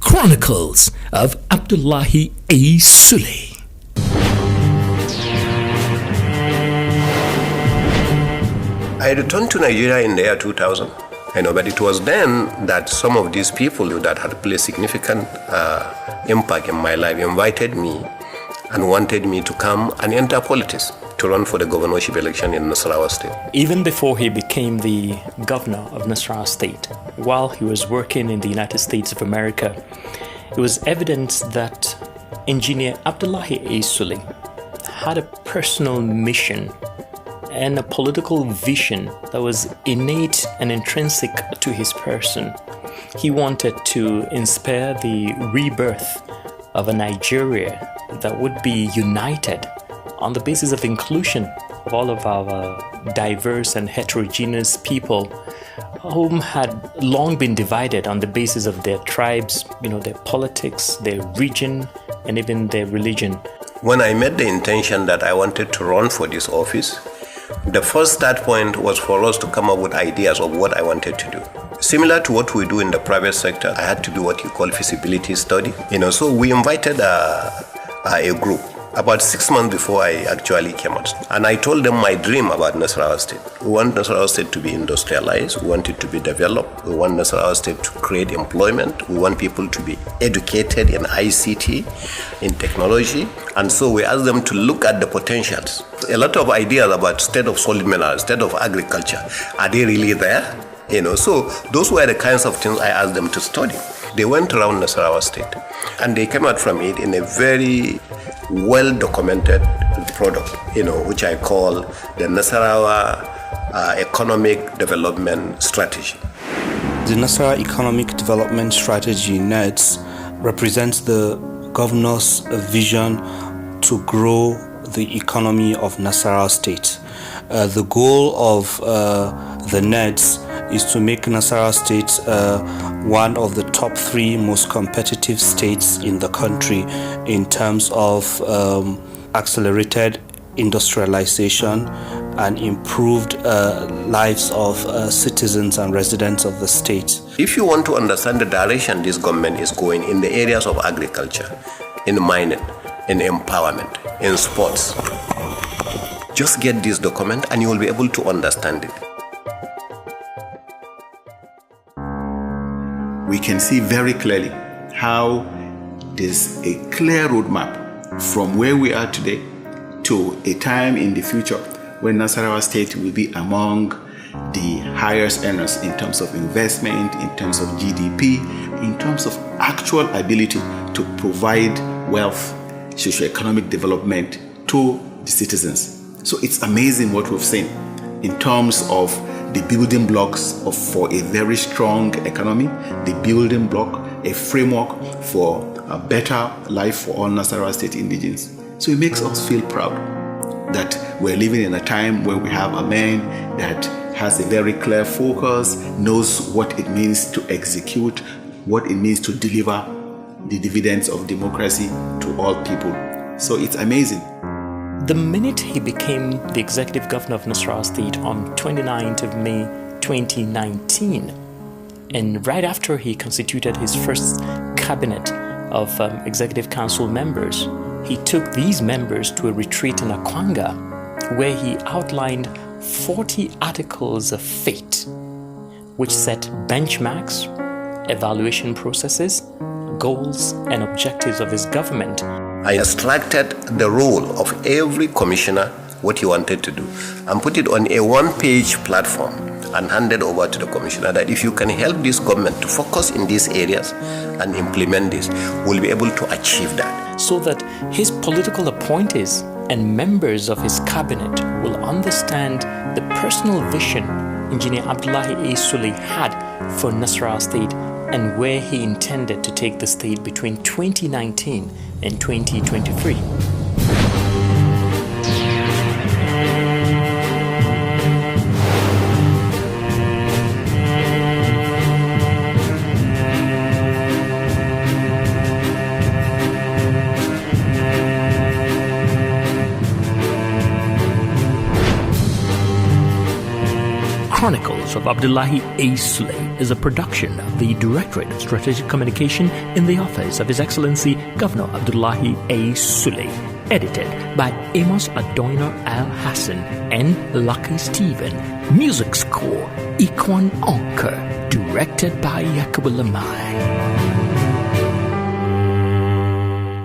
Chronicles of Abdullahi A. Sule. I returned to Nigeria in the year 2000. But it was then that some of these people that had played significant impact in my life invited me and wanted me to come and enter politics to run for the governorship election in Nasarawa State. Even before he became the governor of Nasarawa State, while he was working in the United States of America, it was evident that Engineer Abdullahi A. Sule had a personal mission and a political vision that was innate and intrinsic to his person. He wanted to inspire the rebirth of a Nigeria that would be united on the basis of inclusion of all of our diverse and heterogeneous people whom had long been divided on the basis of their tribes, their politics, their region, and even their religion. When I made the intention that I wanted to run for this office, the first start point was for us to come up with ideas of what I wanted to do. Similar to what we do in the private sector, I had to do what you call feasibility study. So we invited a group about 6 months before I actually came out. And I told them my dream about Nasarawa State. We want Nasarawa State to be industrialized. We want it to be developed. We want Nasarawa State to create employment. We want people to be educated in ICT, in technology. And so we asked them to look at the potentials. A lot of ideas about state of solid minerals, state of agriculture, are they really there? So those were the kinds of things I asked them to study. They went around Nasarawa State and they came out from it in a very well-documented product, which I call the Nasarawa Economic Development Strategy. The Nasarawa Economic Development Strategy, NEDS, represents the governor's vision to grow the economy of Nasarawa State. The goal of the NEDS is to make Nasarawa State one of the top 3 most competitive states in the country in terms of accelerated industrialization and improved lives of citizens and residents of the state. If you want to understand the direction this government is going in the areas of agriculture, in mining, in empowerment, in sports, just get this document and you will be able to understand it. We can see very clearly how there's a clear roadmap from where we are today to a time in the future when Nasarawa State will be among the highest earners in terms of investment, in terms of GDP, in terms of actual ability to provide wealth, socio-economic development to the citizens. So it's amazing what we've seen in terms of the building blocks for a very strong economy, the building block, a framework for a better life for all Nasarawa State indigents. So it makes us feel proud that we're living in a time where we have a man that has a very clear focus, knows what it means to execute, what it means to deliver the dividends of democracy to all people. So it's amazing. The minute he became the executive governor of Nasarawa State on 29th of May 2019, and right after he constituted his first cabinet of executive council members, he took these members to a retreat in Akwanga where he outlined 40 articles of faith which set benchmarks, evaluation processes, goals and objectives of his government. I instructed the role of every commissioner what he wanted to do and put it on a one-page platform and handed over to the commissioner that if you can help this government to focus in these areas and implement this, we'll be able to achieve that. So that his political appointees and members of his cabinet will understand the personal vision Engineer Abdullahi A. Sule had for Nasarawa State and where he intended to take the state between 2019 and 2023. Chronicles Chronicles of Abdullahi A. Sule is a production of the Directorate of Strategic Communication in the office of His Excellency Governor Abdullahi A. Sule. Edited by Amos Adoiner Al Hassan and Lucky Stephen. Music score, Ikwan Onker. Directed by Yakubu Lamai.